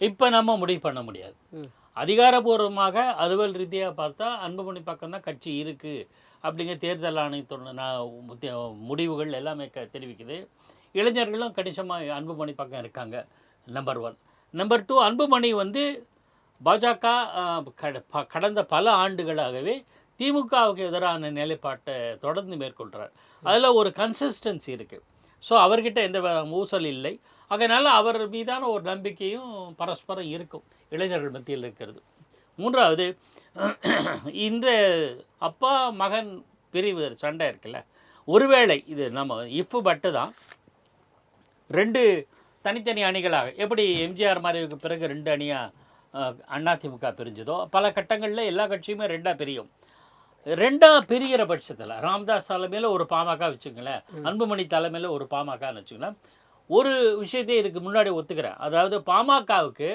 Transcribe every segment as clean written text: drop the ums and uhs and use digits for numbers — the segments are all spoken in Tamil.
இப்போ நம்ம முடிவு பண்ண முடியாது. அதிகாரபூர்வமாக அலுவல் ரீதியாக பார்த்தா அன்புமணி பக்கம் தான் கட்சி இருக்குது அப்படிங்கிற தேர்தல் ஆணையத்தோட முடிவுகள் எல்லாமே தெரிவிக்குது. இளைஞர்களும் கணிசமாக அன்புமணி பக்கம் இருக்காங்க. நம்பர் 1. நம்பர் 2, அன்புமணி வந்து பாஜக கடந்த பல ஆண்டுகளாகவே திமுகவுக்கு எதிரான நிலைப்பாட்டை தொடர்ந்து மேற்கொள்கிறார். அதில் ஒரு கன்சிஸ்டன்சி இருக்குது. ஸோ அவர்கிட்ட எந்த ஊசல் இல்லை. அதனால் அவர் மீதான ஒரு நம்பிக்கையும் பரஸ்பரம் இருக்கும் இளைஞர்கள் மத்தியில் இருக்கிறது. 3வது, இந்த அப்பா மகன் பிரிவு சண்டை இருக்குல்ல, ஒருவேளை இது நம்ம பட்டு தான் 2 தனித்தனி அணிகளாக எப்படி எம்ஜிஆர் மறைவுக்கு பிறகு 2 அணியாக அதிமுக பிரிஞ்சதோ, பல கட்டங்களில் எல்லா கட்சியுமே 2ஆக பிரியும். 2ஆக பிரிகிற பட்சத்தில் ராமதாஸ் தலைமையில் ஒரு பாமக வச்சுங்களேன், அன்புமணி தலைமையில் ஒரு பாமகன்னு வச்சுங்களேன். ஒரு விஷயத்தை இதுக்கு முன்னாடி ஒத்துக்கிறேன். அதாவது பாமகவுக்கு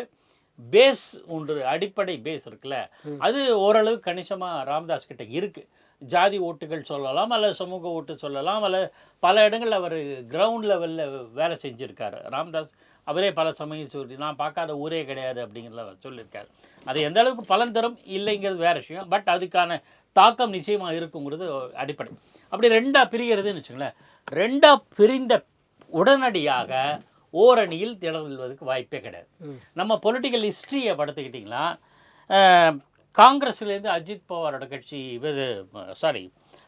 பேஸ் ஒன்று, அடிப்படை பேஸ் இருக்குல்ல, அது ஓரளவு கணிசமாக ராமதாஸ் கிட்ட இருக்குது. ஜாதி ஓட்டுகள் சொல்லலாம், அல்லது சமூக ஓட்டு சொல்லலாம், அல்லது பல இடங்களில் அவர் கிரவுண்ட் லெவலில் வேலை செஞ்சுருக்காரு ராமதாஸ். அவரே பல சமயம் சொல்லி நான் பார்க்காத ஊரே கிடையாது அப்படிங்கிறத சொல்லியிருக்காரு. அது எந்த அளவுக்கு பலன் தரும் இல்லைங்கிறது வேறு விஷயம். பட் அதுக்கான தாக்கம் நிச்சயமாக இருக்குங்கிறது அடிப்படை. அப்படி 2ஆக பிரிகிறதுன்னு வச்சுங்களேன், 2ஆக பிரிந்த உடனடியாக ஓரணியில் திடல்வதற்கு வாய்ப்பே கிடையாது. நம்ம பொலிட்டிக்கல் ஹிஸ்ட்ரியை படுத்துக்கிட்டிங்கன்னா, காங்கிரஸ்லேருந்து அஜித் பவாரோட கட்சி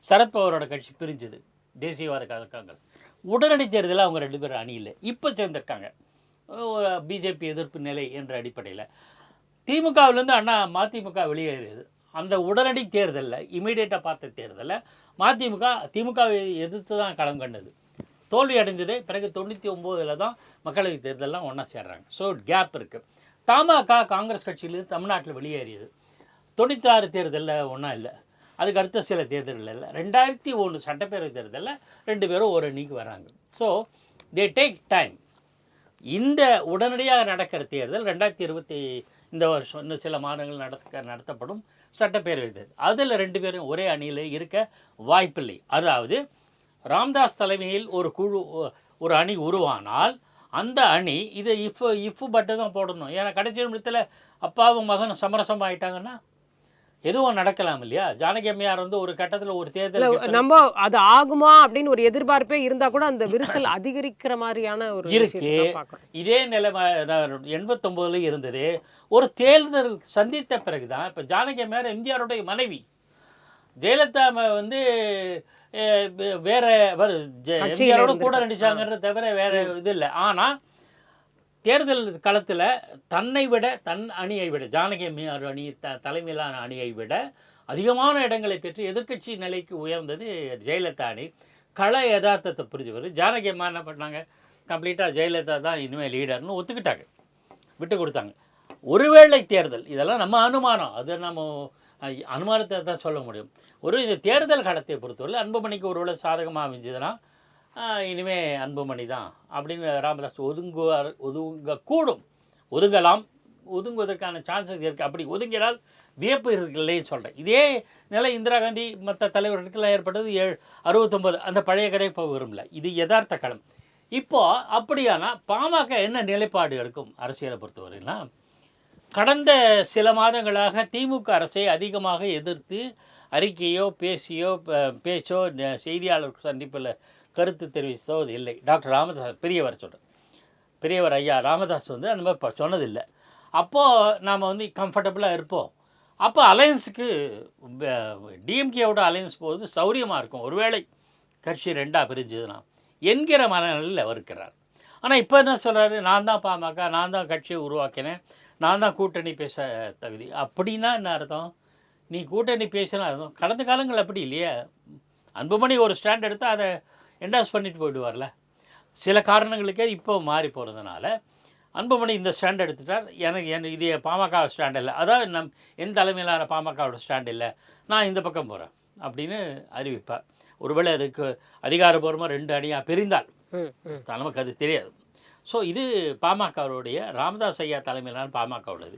சரத்பவாரோட கட்சி பிரிஞ்சுது, தேசியவாத காங்கிரஸ். உடனடி தேர்தலில் அவங்க 2 பேரும் அணியில் இப்போ சேர்ந்துருக்காங்க, பிஜேபி எதிர்ப்பு நிலை என்ற அடிப்படையில். திமுகவிலேருந்து மதிமுக வெளியேறியது. அந்த உடனடி தேர்தலில், இமீடியட்டாக பார்த்த தேர்தலில் திமுகவை எதிர்த்து தான் களம் கண்டது. தோல்வி அடைஞ்சதே பிறகு 99 தான் மக்களவைத் தேர்தலெலாம் ஒன்றா சேர்றாங்க. ஸோ கேப் இருக்குது. தமாக காங்கிரஸ் கட்சியிலேருந்து தமிழ்நாட்டில் வெளியேறியது. 96 தேர்தலில் ஒன்றா இல்லை, அதுக்கு அடுத்த சில தேர்தலில் இல்லை. 2001 சட்டப்பேரவை தேர்தலில் 2 பேரும் ஒரு அணிக்கு வராங்க. So they take time. இந்த உடனடியாக நடக்கிற தேர்தல் 2020 இந்த வருஷம் இன்னும் சில மாதங்கள் நடத்தப்படும் சட்டப்பேரவை தேர்தல். அதில் 2 பேரும் ஒரே அணியில் இருக்க வாய்ப்பில்லை. அதாவது ராம்தாஸ் தலைமையில் ஒரு அணி உருவானால் அந்த அணி இதை பட்டு தான் போடணும். ஏன்னா கடைசி நிமிடத்தில் அப்பாவும் மகனும் சமரசம் ஆகிட்டாங்கன்னா எதுவும் நடக்கலாம் இல்லையா? ஜானகி அம்மையார் வந்து ஒரு கட்டத்தில் ஒரு தேர்தல் நம்ம அது ஆகுமா அப்படின்னு ஒரு எதிர்பார்ப்பே இருந்தால் கூட அந்த விரிசல் அதிகரிக்கிற மாதிரியான ஒரு இருக்கு. இதே நிலைமை 89 இருந்தது. ஒரு தேர்தல் சந்தித்த பிறகுதான் இப்போ ஜானகி அம்மையார் எம்ஜிஆருடைய மனைவி, ஜெயலலிதா வந்து வேற எம்ஜிஆரோட கூட நடிச்சாங்கிறத தவிர வேற இது இல்லை. ஆனால் தேர்தல் களத்தில் தன் அணியை விட ஜானகி அம்மையார் அணி தலைமையிலான அணியை விட அதிகமான இடங்களை பெற்று எதிர்க்கட்சி நிலைக்கு உயர்ந்தது ஜெயலலிதா அணி. கள யதார்த்தத்தை புரிஞ்சவர் ஜானகி அம்மா என்ன பண்ணாங்க, கம்ப்ளீட்டாக ஜெயலலிதா தான் இனிமேல் லீடர்னு ஒத்துக்கிட்டாங்க, விட்டு கொடுத்தாங்க. ஒருவேளை தேர்தல், இதெல்லாம் நம்ம அனுமானம், அது நம்ம அனுமானத்தை தான் சொல்ல முடியும். இந்த தேர்தல் காலத்தை பொறுத்தவரை அன்புமணிக்கு ஒருவேளை சாதகமாக அமைஞ்சதுன்னா இனிமே அன்புமணி தான் அப்படின்னு ராமதாஸ் ஒதுங்கலாம், ஒதுங்குவதற்கான சான்சஸ் இருக்குது. அப்படி ஒதுங்கினால் வியப்பு இருக்குல்லைன்னு சொல்கிறேன். இதே நிலை இந்திரா காந்தி மற்ற தலைவர்களுக்கெல்லாம் ஏற்பட்டது 69, அந்த பழைய கதை இப்போ விரும்பல. இது யதார்த்த களம். இப்போது அப்படியானா பாமக என்ன நிலைப்பாடு எடுக்கும் அரசியலை பொறுத்தவரைனா, கடந்த சில மாதங்களாக திமுக அரசை அதிகமாக எதிர்த்து அறிக்கையோ பேச்சோ செய்தியாளர் சந்திப்பில் கருத்து தெரிவித்தோ அது இல்லை. டாக்டர் ராமதாஸ் பெரியவர் ஐயா ராமதாஸ் வந்து அந்த மாதிரி சொன்னதில்லை. அப்போது நாம் வந்து கம்ஃபர்டபுளாக இருப்போம். அப்போ அலையன்ஸுக்கு டிஎம்கேவோட அலையன்ஸ் போகுது சௌரியமாக இருக்கும், ஒருவேளை கட்சி 2ஆக பிரிஞ்சதுன்னா என்கிற மனநிலையில் அவர் இருக்கிறார். ஆனால் இப்போ என்ன சொல்கிறாரு, நான் தான் பாமக, நான் தான் கட்சியை உருவாக்கினேன், நான் தான் கூட்டணி பேச தகுதி. அப்படின்னா என்ன அர்த்தம்? நீ கூட்டணி பேசினா அர்த்தம். கடந்த காலங்கள் அப்படி இல்லையே. அன்புமணி ஒரு ஸ்டாண்ட் எடுத்தால் அதை என்டாஸ் பண்ணிட்டு போயிடுவார்ல. சில காரணங்களுக்கே இப்போ மாறி போகிறதுனால அன்புமணி இந்த ஸ்டாண்ட் எடுத்துட்டார். எனக்கு இது பாமக ஸ்டாண்ட் இல்லை, அதாவது என் தலைமையிலான பாமகவோட ஸ்டாண்ட் இல்லை, நான் இந்த பக்கம் போகிறேன் அப்படின்னு அறிவிப்பார். ஒருவேளை அதுக்கு அதிகாரபூர்வமாக 2 அணியாக பிரிந்தால் நமக்கு அது தெரியாது. ஸோ இது பாமகவுடைய ராமதாஸ் ஐயா தலைமையிலான பாமக உள்ளது.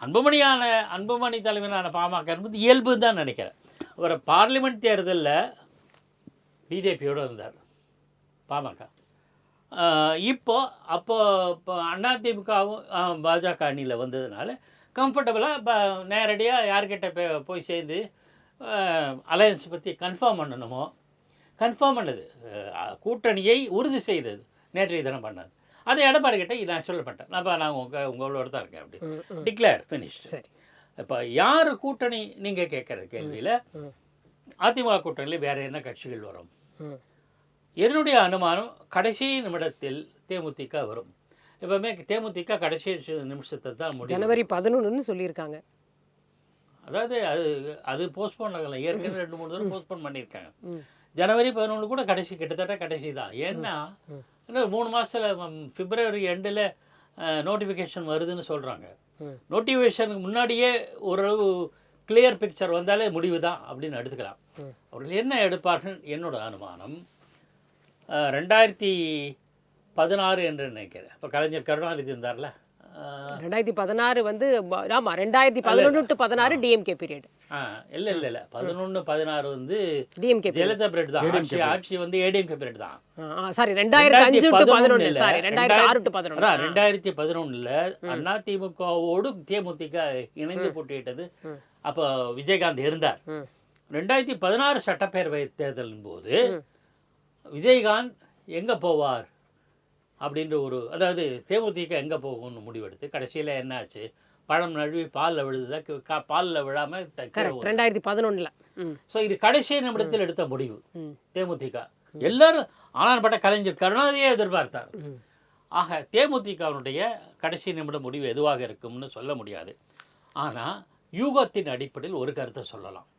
அன்புமணி தலைமையிலான பாமக என்பது இயல்பு தான் நினைக்கிறேன். ஒரு பார்லிமெண்ட் தேர்தலில் பிஜேபியோடு இருந்தார் பாமக, அப்போ அதிமுகவும் பாஜக அணியில் வந்ததுனால கம்ஃபர்டபுளாக நேரடியாக யார்கிட்ட போய் சேர்ந்து அலையன்ஸ் பற்றி கன்ஃபார்ம் பண்ணணுமோ கன்ஃபார்ம் பண்ணது, கூட்டணியை உறுதி செய்தது நேற்றைய தினம் பண்ணது. அதை எடப்பாடி கிட்ட நான் சொல்லப்பட்டேன், நான் உங்களோட தான் இருக்கேன் அப்படி டிக்ளேர் ஃபினிஷ். சரி, இப்போ யார் கூட்டணி நீங்கள் கேட்குற கேள்வியில் அதிமுக கூட்டணியில் வேறு என்ன கட்சிகள் வரும்? என்னுடைய அனுமானம் கடைசி நிமிடத்தில் தேமுதிக வரும். எப்பவுமே தேமுதிக கடைசி நிமிஷத்தை தான் முடியும். ஜனவரி 11ன்னு சொல்லியிருக்காங்க. அதாவது அது போஸ்ட்போன் ஆகலை, ஏற்கனவே 2-3 தடவை போஸ்ட்போன் பண்ணியிருக்காங்க. ஜனவரி 11 கூட கிட்டத்தட்ட கடைசி தான். ஏன்னா இன்னும் 3 மாதத்தில் பிப்ரவரி எண்டில் நோட்டிஃபிகேஷன் வருதுன்னு சொல்கிறாங்க. நோட்டிஃபிகேஷனுக்கு முன்னாடியே ஓரளவு கிளியர் பிக்சர் வந்தாலே முடிவு தான் அப்படின்னு எடுத்துக்கலாம். அவர்கள் என்ன எடுப்பார்கள்? என்னோட அனுமானம் 2016 என்று நினைக்கிறேன். இப்போ கலைஞர் கருணாநிதி இருந்தார்ல, 2016 வந்து ஆமா 2011 to 16 டிஎம்கே பீரியட். இல்லை 11-16 வந்து டிஎம்கே ஜெயலலிதா பீரியட் தான். ஆட்சி வந்து ஏடிஎம்கே பீரியட் தான். Sorry 2005 to 11 sorry 2006 to 11. 2011 அதிமுகவோடு தேமுதிக இணைந்து போட்டியிட்டது. அப்போ விஜயகாந்த் இருந்தார். 2016 சட்டப்பேரவை தேர்தலின் போது விஜயகாந்த் எங்கே போவார் அப்படின்ற அதாவது தேமுதிக எங்கே போகும்னு முடிவெடுத்து கடைசியில் என்னாச்சு? பழம் நழுவி பாலில் விழுதுதான், பாலில் விழாமல் 2011. ஸோ இது கடைசி நிமிடத்தில் எடுத்த முடிவு தேமுதிக. எல்லாரும் ஆனான்பட்ட கலைஞர் கருணாநிதியே எதிர்பார்த்தார். ஆக தேமுதிகவுடைய கடைசி நிமிட முடிவு எதுவாக இருக்கும்னு சொல்ல முடியாது. ஆனால் யூகத்தின் அடிப்படையில் ஒரு கருத்தை சொல்லலாம்.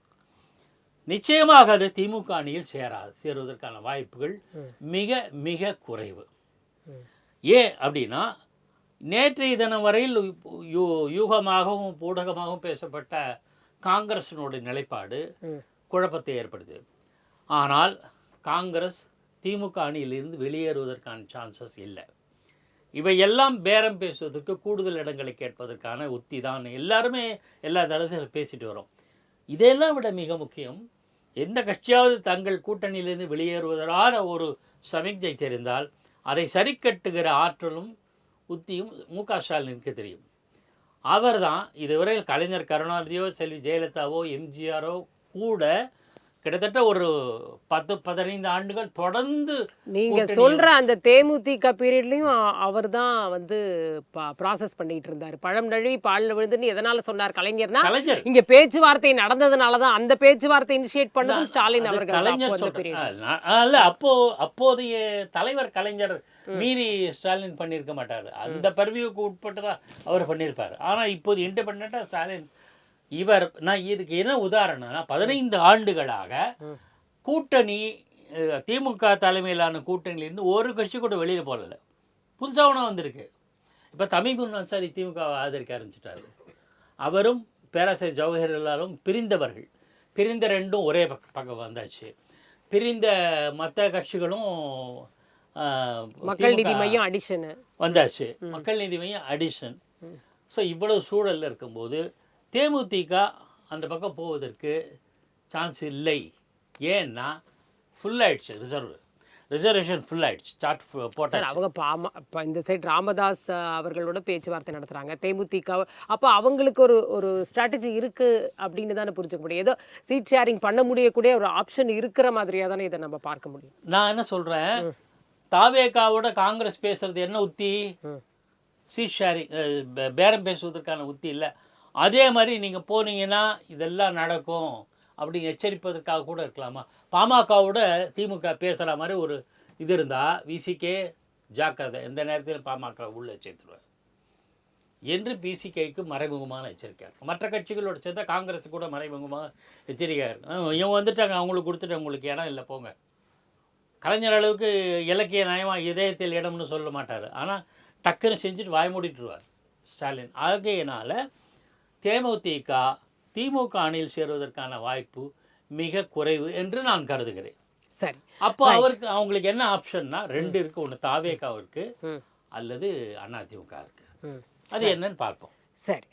நிச்சயமாக அது திமுக அணியில் சேருவதற்கான வாய்ப்புகள் மிக மிக குறைவு. ஏன் அப்படின்னா நேற்றைய தினம் வரையில் யூகமாகவும் ஊடகமாகவும் பேசப்பட்ட காங்கிரஸினுடைய நிலைப்பாடு குழப்பத்தை ஏற்படுது. ஆனால் காங்கிரஸ் திமுக அணியிலிருந்து வெளியேறுவதற்கான சான்சஸ் இல்லை. இவையெல்லாம் பேரம் பேசுவதற்கு, கூடுதல் இடங்களை கேட்பதற்கான உத்தி தான் எல்லாருமே எல்லா தளத்திலும் பேசிட்டு வரோம். இதெல்லாம் விட மிக முக்கியம், எந்த கட்சியாவது தங்கள் கூட்டணியிலிருந்து வெளியேறுவதான ஒரு சமிக்ஞை தெரிந்தால் அதை சரி கட்டுகிற ஆற்றலும் உத்தியும் மு.க. ஸ்டாலினுக்கு தெரியும். அவர் தான் இதுவரையில் கலைஞர் கருணாநிதியோ செல்வி ஜெயலலிதாவோ எம்ஜிஆரோ கூட கிட்டத்தட்ட ஒரு 10-15 ஆண்டுகள் தொடர்ந்து நீங்க சொல்ற அந்த தேமுதிக பீரியட்லயும் அவர் தான் வந்து ப்ராசஸ் பண்ணிட்டு இருந்தாரு. பழம் நழுவி பாலில் விழுந்துன்னு எதனால சொன்னார் கலைஞர்னா, இங்க பேச்சுவார்த்தை நடந்ததுனாலதான் அந்த பேச்சுவார்த்தை இனிஷியேட் பண்ணதும் ஸ்டாலின் அவர்கள். அப்போதைய தலைவர் கலைஞர் மீறி ஸ்டாலின் பண்ணியிருக்க மாட்டார். அந்த பர்வியூக்கு உட்பட்டுதான் அவர் பண்ணியிருப்பார். ஆனா இப்போது இண்டிபெண்டா ஸ்டாலின் நான் இதுக்கு என்ன உதாரணம்னா 15 ஆண்டுகளாக கூட்டணி திமுக தலைமையிலான கூட்டணியிலிருந்து ஒரு கட்சி கூட வெளியில் போகல. புதுசாக ஒன்றா வந்திருக்கு. இப்போ தமிமுன் அன்சாரி திமுக ஆதரிக்க ஆரம்பிச்சிட்டாரு. அவரும் பேராசிரியர் ஜவஹர்லாலும் பிரிந்தவர்கள். பிரிந்த ரெண்டும் ஒரே பக்கம் வந்தாச்சு. பிரிந்த மற்ற கட்சிகளும் மக்கள் நீதி மையம் அடிஷன் வந்தாச்சு. மக்கள் நீதி மையம் அடிஷன். ஸோ இவ்வளவு சூழலில் இருக்கும்போது தேமுதிக அந்த பக்கம் போவதற்கு சான்ஸ் இல்லை. ஏன்னா ஃபுல் ஆயிடுச்சு, ரிசர்வேஷன் ஃபுல் ஆயிடுச்சு, சார்ட் போட்டார். அவங்க இந்த சைட் ராமதாஸ் அவர்களோட பேச்சுவார்த்தை நடத்துகிறாங்க தேமுதிக. அப்போ அவங்களுக்கு ஒரு ஸ்ட்ராட்டஜி இருக்குது அப்படின்னு தானே புரிஞ்சுக்க முடியும். ஏதோ சீட் ஷேரிங் பண்ண முடியக்கூடிய ஒரு ஆப்ஷன் இருக்கிற மாதிரியாக தானே இதை நம்ம பார்க்க முடியும். நான் என்ன சொல்கிறேன், தாவேகாவோட காங்கிரஸ் பேசுறது என்ன உத்தி? சீட் ஷேரிங், பேரம் பேசுவதற்கான உத்தி இல்லை. அதே மாதிரி நீங்கள் போனீங்கன்னா இதெல்லாம் நடக்கும் அப்படின்னு எச்சரிப்பதற்காக கூட இருக்கலாமா? பாமகவோட திமுக பேசுகிற மாதிரி ஒரு இது இருந்தால் விசிகே ஜாக்கிரதை, எந்த நேரத்திலும் பாமக உள்ளே சேர்த்துருவார் என்று பிசிகேக்கு மறைமுகமான எச்சரிக்கை இருக்கும். மற்ற கட்சிகளோட சேர்த்தா காங்கிரஸ் கூட மறைமுகமாக எச்சரிக்கையாக இருக்கும். இவங்க வந்துட்டாங்க, அவங்களுக்கு கொடுத்துட்டு உங்களுக்கு இடம் இல்லை போங்க. கலைஞர் அளவுக்கு இலக்கிய நயமாக இதயத்தில் இடம்னு சொல்ல மாட்டார். ஆனால் டக்குன்னு செஞ்சுட்டு வாய் மூடிட்டுருவார் ஸ்டாலின். ஆகையினால் தேமுதிக திமுக அணியில் சேருவதற்கான வாய்ப்பு மிக குறைவு என்று நான் கருதுகிறேன். சரி, அப்போ அவங்களுக்கு என்ன ஆப்ஷன்னா 2 இருக்கு. ஒன்று தாவேகா இருக்கு, அல்லது அதிமுக இருக்கு. அது என்னன்னு பார்ப்போம். சரி.